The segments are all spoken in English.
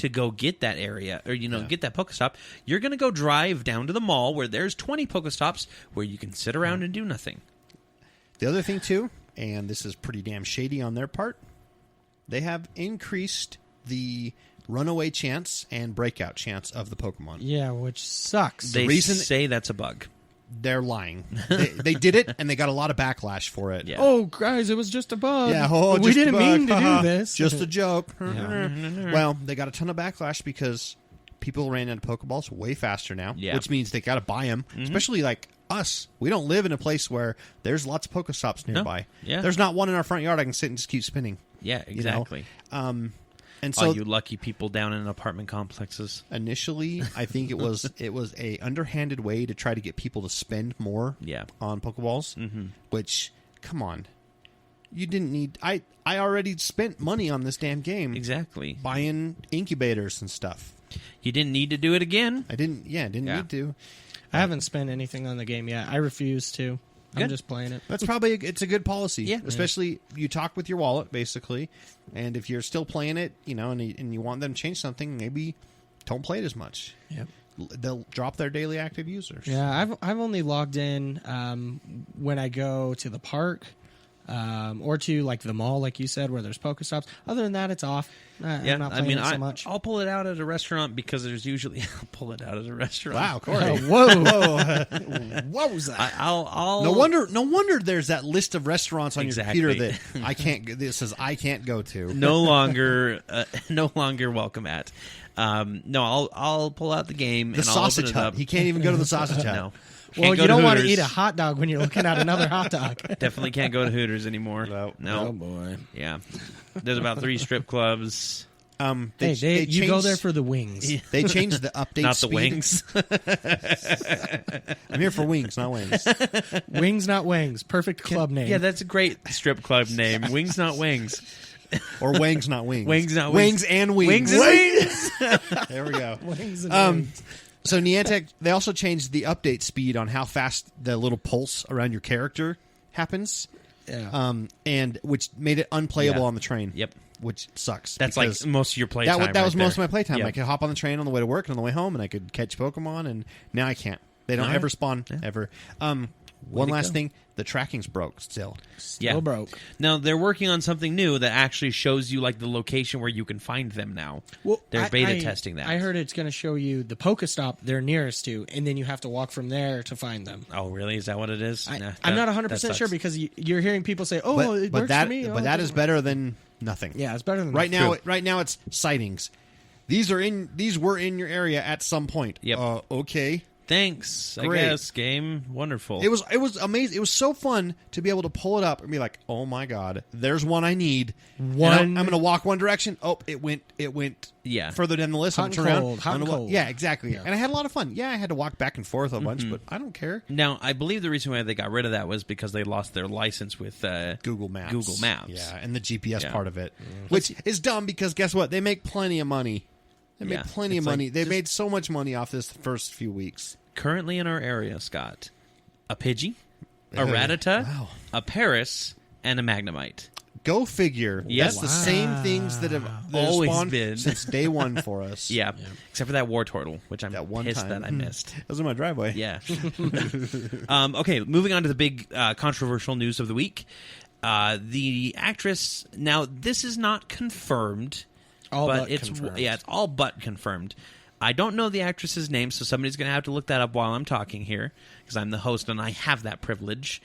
to go get that area or, get that Pokestop, you're going to go drive down to the mall where there's 20 Pokestops where you can sit around and do nothing. The other thing, too, and this is pretty damn shady on their part, they have increased the runaway chance and breakout chance of the Pokemon. Yeah, which sucks. They say that's a bug. They're lying. They did it, and they got a lot of backlash for it. Yeah. Oh, guys, it was just a bug. Yeah, we didn't mean to do this. Just a joke. Yeah. Well, they got a ton of backlash because people ran into Pokeballs way faster now, which means they got to buy them, especially like us. We don't live in a place where there's lots of Pokestops nearby. No. Yeah. There's not one in our front yard I can sit and just keep spinning. Yeah, exactly. And so, you lucky people down in apartment complexes. Initially, I think it was a underhanded way to try to get people to spend more on Pokeballs, which, come on. You didn't need... I already spent money on this damn game. Exactly. Buying incubators and stuff. You didn't need to do it again? I didn't need to. I haven't spent anything on the game yet. I refuse to. I'm just playing it. That's probably it's a good policy. Yeah. Especially you talk with your wallet, basically. And if you're still playing it, and you want them to change something, maybe don't play it as much. Yep. They'll drop their daily active users. Yeah, I've only logged in when I go to the park or to like the mall, like you said, where there's Pokestops. Other than that, it's off. I'm not playing it so much. I'll pull it out at a restaurant because there's usually... I'll pull it out at a restaurant. Wow, Corey. Whoa. What was that? I'll... No wonder there's that list of restaurants on your computer that I can't go to. No longer welcome at. No, I'll pull out the game and I'll open it up. He can't even go to the sausage hut. No. Well, you don't want to eat a hot dog when you're looking at another hot dog. Definitely can't go to Hooters anymore. No. Oh, boy. Yeah. There's about 3 strip clubs. They you go there for the wings. They changed the update Not speed. the wings. I'm here for wings, not wings. Wings, not wings. Perfect club name. Yeah, that's a great strip club name. Wings, not wings. Or wangs, not wings. Wings, not wings. Wings and wings. Wings and wings. There we go. Wings and wings. So Niantic, they also changed the update speed on how fast the little pulse around your character happens. Yeah. And which made it unplayable on the train. Yep. Which sucks. That's like most of your playtime. That was most of my playtime. Yep. I could hop on the train on the way to work and on the way home, and I could catch Pokemon, and now I can't. They don't ever spawn, ever. One last thing, the tracking's broke still. Still broke. Now, they're working on something new that actually shows you like the location where you can find them now. Well, they're beta testing that. I heard it's going to show you the Pokestop they're nearest to, and then you have to walk from there to find them. Oh, really? Is that what it is? I'm not 100% sure because you're hearing people say, it works for me. But that is better than nothing. Yeah, it's better than right nothing. now. Right now, it's sightings. These were in your area at some point. Yep. Okay. Thanks. Great. I guess game wonderful. It was amazing. It was so fun to be able to pull it up and be like, "Oh my god, there's one I need." I'm going to walk one direction. Oh, it went further down the list. Hot and cold. Yeah, exactly. Yeah. And I had a lot of fun. Yeah, I had to walk back and forth a bunch, but I don't care. Now, I believe the reason why they got rid of that was because they lost their license with Google Maps. Yeah, and the GPS part of it, which is dumb because guess what? They make plenty of money. They made plenty of money. They made so much money off this first few weeks. Currently in our area, Scott, a Pidgey, a Rattata, a Paris, and a Magnemite. Go figure. Yes. That's the same things that have Always spawned been since day one for us. Yeah, except for that Wartortle, which I'm pissed time. that I missed. That was in my driveway. Yeah. Okay, moving on to the big controversial news of the week. The actress, now this is not confirmed. Confirmed. It's all but confirmed. I don't know the actress's name, so somebody's going to have to look that up while I'm talking here, because I'm the host and I have that privilege.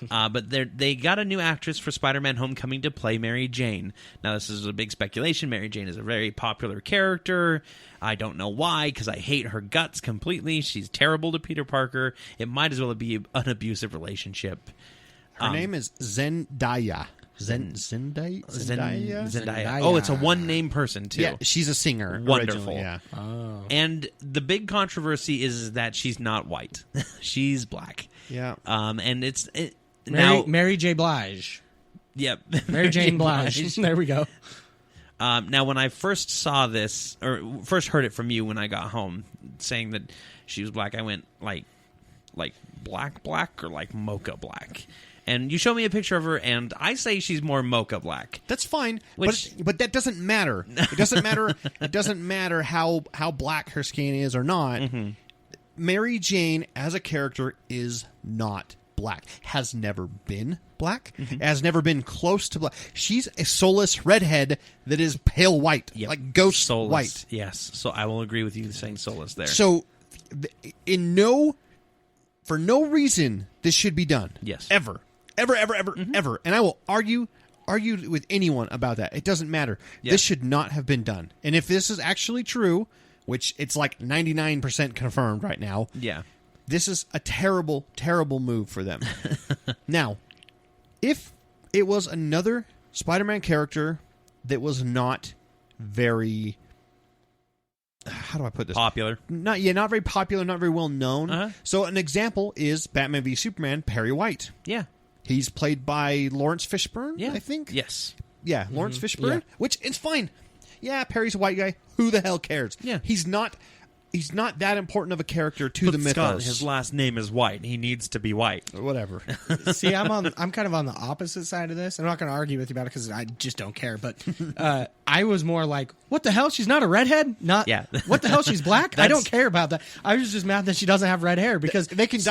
But they got a new actress for Spider-Man Homecoming to play Mary Jane. Now, this is a big speculation. Mary Jane is a very popular character. I don't know why, because I hate her guts completely. She's terrible to Peter Parker. It might as well be an abusive relationship. Her name is Zendaya. Zendaya? Oh, it's a one-name person, too. Yeah, she's a singer. Wonderful. Yeah. Oh. And the big controversy is that she's not white. She's black. Yeah. And Mary J. Blige. Yep. Mary Jane Blige. There we go. Now, when I first saw this, or first heard it from you when I got home, saying that she was black, I went, like black or like mocha black? And you show me a picture of her, and I say she's more mocha black. That's fine, but that doesn't matter. It doesn't matter. It doesn't matter how black her skin is or not. Mm-hmm. Mary Jane as a character is not black. Has never been black. Mm-hmm. Has never been close to black. She's a soulless redhead that is pale white, like ghost soulless. White. Yes, so I will agree with you saying soulless there. So, for no reason, this should be done. Yes, ever, mm-hmm. ever. And I will argue with anyone about that. It doesn't matter. Yeah. This should not have been done. And if this is actually true, which it's like 99% confirmed right now. Yeah. This is a terrible, terrible move for them. Now, if it was another Spider-Man character that was not very... How do I put this? Popular. Not very popular, not very well known. Uh-huh. So an example is Batman v Superman, Perry White. Yeah. He's played by Lawrence Fishburne, I think. Yes. Yeah, Lawrence Fishburne, which it's fine. Yeah, Perry's a white guy. Who the hell cares? Yeah. He's not that important of a character to the mythos. Scott, his last name is White. He needs to be white. Whatever. See, I'm kind of on the opposite side of this. I'm not going to argue with you about it because I just don't care. But I was more like, what the hell? She's not a redhead? What the hell? She's black? I don't care about that. I was just mad that she doesn't have red hair because they can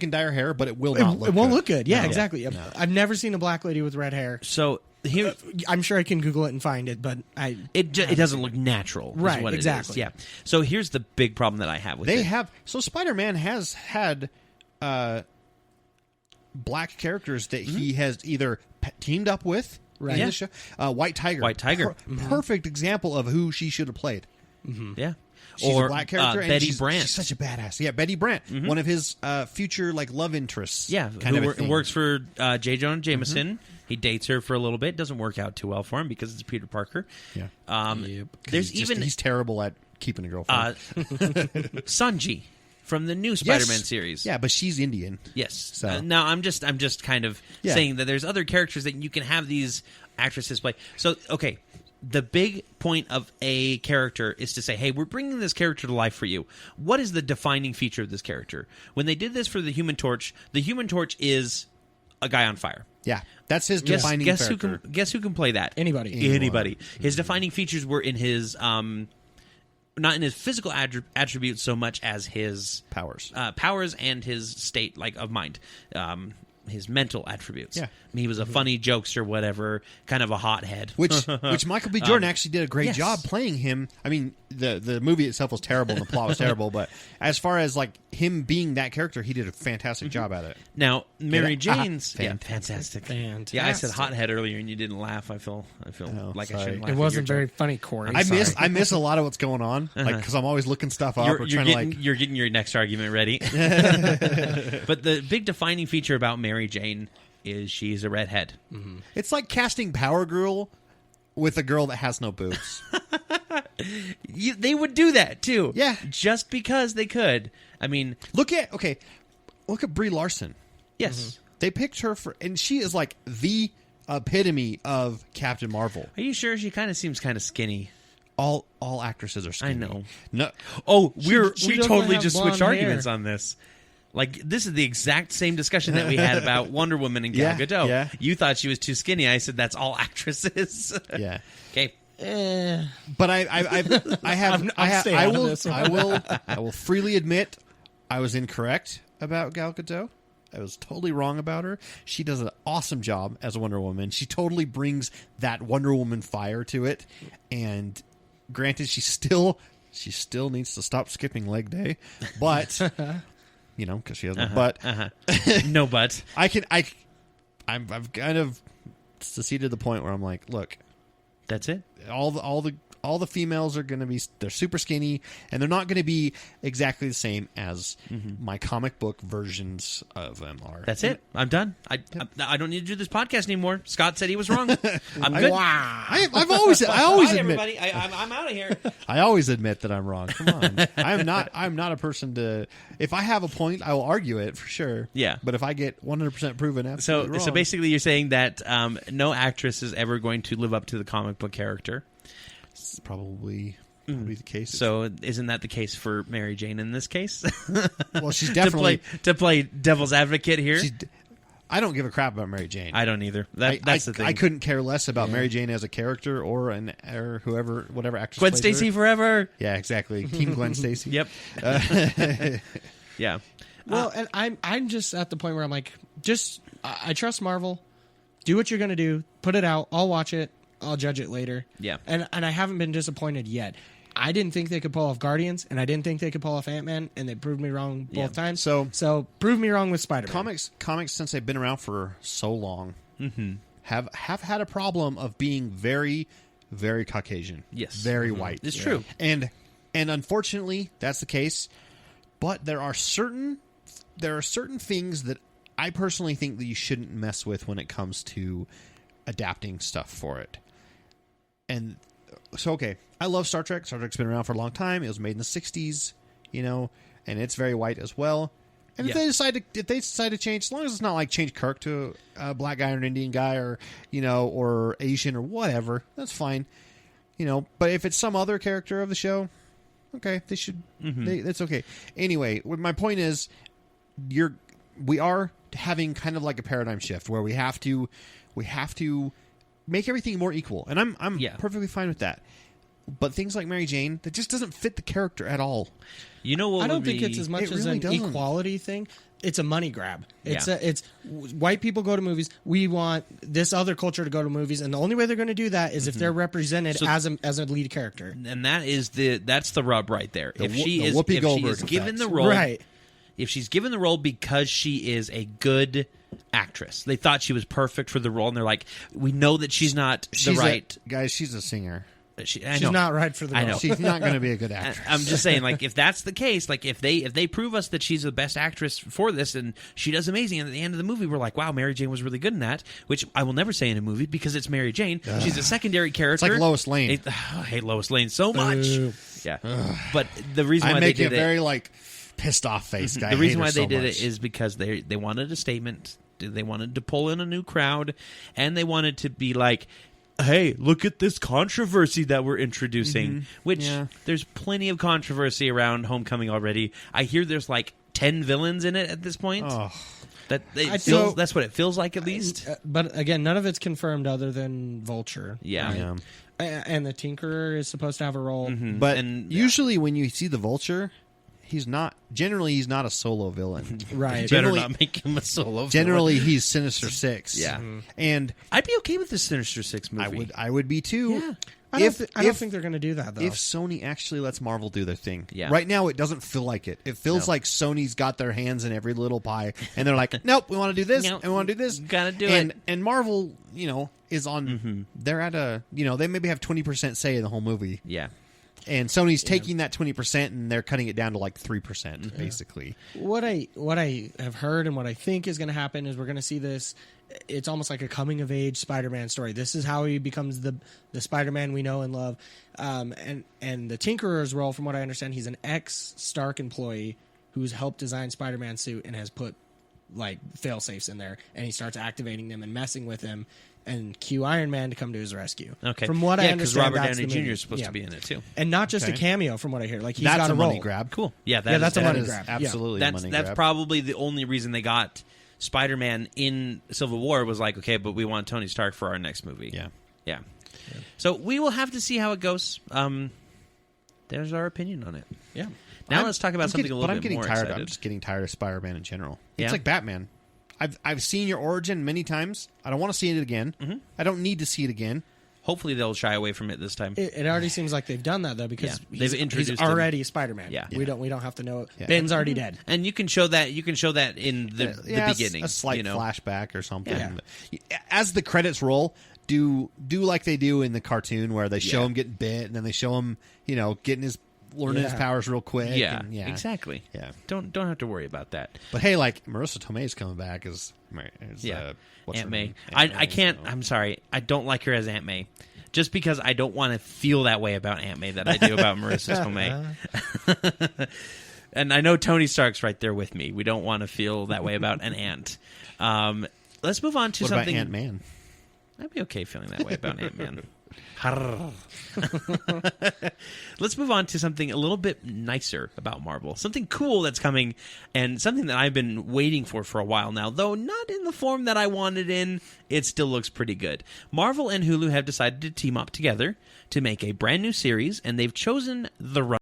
dye her hair, but it will not look. It won't look good. Yeah, no. Exactly. No. I've never seen a black lady with red hair. So. I'm sure I can Google it and find it, but it doesn't look natural, right? What exactly. It is. Yeah. So here's the big problem that I have with it. So Spider-Man has had black characters that he has either teamed up with, right? In the show. White Tiger, perfect example of who she should have played. Mm-hmm. Yeah. She's a black character. And Betty Brant. She's such a badass. Yeah, Betty Brant, one of his future love interests. Yeah, who works for J. Jonah Jameson. Mm-hmm. He dates her for a little bit. Doesn't work out too well for him because it's Peter Parker. Yeah. There's he's terrible at keeping a girlfriend. Sanji from the new Spider-Man series. Yeah, but she's Indian. Yes. So no, I'm just kind of saying that there's other characters that you can have these actresses play. So okay. The big point of a character is to say, hey, we're bringing this character to life for you. What is the defining feature of this character? When they did this for the Human Torch is a guy on fire. Yeah, that's his defining character. Guess who can play that? Anybody. His defining features were in his, not in his physical attributes so much as his powers and his state of mind. His mental attributes. Yeah. He was a funny jokester, whatever, kind of a hothead. Which Michael B. Jordan actually did a great job playing him. I mean, the movie itself was terrible and the plot was terrible, but as far as him being that character, he did a fantastic job at it. Now, Mary Jane's fantastic. Yeah, I said hothead earlier and you didn't laugh. I feel like I shouldn't laugh. It wasn't very funny, Corey. I miss a lot of what's going on, because I'm always looking stuff up or trying to You're getting your next argument ready. But the big defining feature about Mary Jane is she's a redhead. Mm-hmm. It's like casting Power Girl with a girl that has no boobs. They would do that too. Yeah, just because they could. I mean, look at Brie Larson. Yes, they picked her and she is like the epitome of Captain Marvel. Are you sure? She kind of seems kind of skinny. All actresses are skinny. I know. No. Oh, we totally just switched arguments on this. This is the exact same discussion that we had about Wonder Woman and Gal Gadot. Yeah. You thought she was too skinny. I said that's all actresses. Yeah. Okay. But I will freely admit I was incorrect about Gal Gadot. I was totally wrong about her. She does an awesome job as a Wonder Woman. She totally brings that Wonder Woman fire to it. And granted, she still needs to stop skipping leg day, but. Because she has no butt. No butt. I've kind of succeeded to the point where I'm like, look, that's it. All the females are going to be, they're super skinny, and they're not going to be exactly the same as my comic book versions of them are. That's it. I'm done. I don't need to do this podcast anymore. Scott said he was wrong. I'm good. Wow. I always Bye, admit. Everybody. I'm out of here. I always admit that I'm wrong. Come on. I'm not a person to. If I have a point, I will argue it for sure. Yeah. But if I get 100% proven absolutely wrong. So basically, you're saying that no actress is ever going to live up to the comic book character. It's probably the case. So isn't that the case for Mary Jane in this case? Well, she's definitely to play devil's advocate here. I don't give a crap about Mary Jane. I don't either. That's the thing. I couldn't care less about Mary Jane as a character or whatever actress. Gwen plays Stacy her. forever. Yeah, exactly. Team Gwen Stacy. Yep. Yeah. Well, and I'm just at the point where I'm like, I trust Marvel. Do what you're going to do. Put it out. I'll watch it. I'll judge it later. Yeah. And I haven't been disappointed yet. I didn't think they could pull off Guardians, and I didn't think they could pull off Ant-Man, and they proved me wrong both times. So prove me wrong with Spider-Man. Comics, since they've been around for so long, have had a problem of being very, very Caucasian. Yes. Very white. It's true. And unfortunately, that's the case. But there are certain things that I personally think that you shouldn't mess with when it comes to adapting stuff for it. And so, okay, I love Star Trek. Star Trek's been around for a long time. It was made in the 60s, and it's very white as well. And if they decide to change, as long as it's not like change Kirk to a black guy or an Indian guy or Asian or whatever, that's fine. But if it's some other character of the show, okay, they should. That's okay. Anyway, my point is, we are having kind of like a paradigm shift where we have to make everything more equal, and I'm perfectly fine with that. But things like Mary Jane, that just doesn't fit the character at all. You know what? I don't think it's as much as really an doesn't. equality thing. It's a money grab. It's white people go to movies. We want this other culture to go to movies, and the only way they're going to do that is if they're represented as a lead character. And that's the rub right there. If she is given the role, right? If she's given the role because she is a good actress, they thought she was perfect for the role, and they're like, we know that she's not guys. She's a singer. She's not right for the role. I know. She's not going to be a good actress. I'm just saying, like, if that's the case, like, if they prove us that she's the best actress for this and she does amazing, and at the end of the movie we're like, wow, Mary Jane was really good in that, which I will never say in a movie because it's Mary Jane. She's a secondary character. It's like Lois Lane. I hate Lois Lane so much. Yeah. But the reason why they did it... very, like, pissed off face guy. The reason why they did it is because they wanted a statement. They wanted to pull in a new crowd, and they wanted to be like, hey, look at this controversy that we're introducing, which there's plenty of controversy around Homecoming already. I hear there's like 10 villains in it at this point. Oh. That's what it feels like, at least. But again, none of it's confirmed other than Vulture. Yeah. And the Tinkerer is supposed to have a role. But usually when you see the Vulture, he's not a solo villain. Right. Better not make him a solo villain. Generally, he's Sinister Six. Yeah. And I'd be okay with the Sinister Six movie. I would be too. Yeah. I don't think they're going to do that, though. If Sony actually lets Marvel do their thing. Yeah. Right now, it doesn't feel like it. It feels like Sony's got their hands in every little pie, and they're like, nope, we want to do this, and we want to do this. Gotta do it. And Marvel, is on, they're at a, they maybe have 20% say in the whole movie. Yeah. And Sony's taking that 20% and they're cutting it down to like 3%, basically. What I have heard and what I think is going to happen is we're going to see this. It's almost like a coming of age Spider-Man story. This is how he becomes the Spider-Man we know and love. And the Tinkerer's role, from what I understand, he's an ex-Stark employee who's helped design Spider-Man's suit and has put like fail-safes in there, and he starts activating them and messing with him. And cue Iron Man to come to his rescue. Okay. From what I understand, because Robert that's Downey the Jr. movie. is supposed to be in it too, and not just a cameo. From what I hear, like he's that's got a money role. grab. Cool. Yeah, that's a money grab. Absolutely, that's a money that's grab. probably the only reason they got Spider-Man in Civil War was like, okay, but we want Tony Stark for our next movie. Yeah. So we will have to see how it goes. There's our opinion on it. Yeah. Now let's talk about something a little bit more excited. I'm just getting tired of Spider-Man in general. Yeah. It's like Batman. I've seen your origin many times. I don't want to see it again. I don't need to see it again. Hopefully they'll shy away from it this time. It already seems like they've done that though, because they've introduced he's already Spider-Man. Yeah. We don't have to know. Ben's already dead, and you can show that in the beginning, a slight flashback or something. Yeah. As the credits roll, do like they do in the cartoon where they show him getting bit and then they show him getting learning his powers real quick. Yeah, exactly. Yeah, don't have to worry about that. But hey, like Marissa Tomei's coming back as Aunt May. I can't. I'm sorry. I don't like her as Aunt May, just because I don't want to feel that way about Aunt May that I do about Marissa Tomei. And I know Tony Stark's right there with me. We don't want to feel that way about an aunt. Let's move on to what something. About Ant-Man? I'd be okay feeling that way about Ant-Man. Let's move on to something a little bit nicer about Marvel. Something cool that's coming, and something that I've been waiting for a while now, though not in the form that I wanted in. It still looks pretty good. Marvel and Hulu have decided to team up together to make a brand new series, and they've chosen the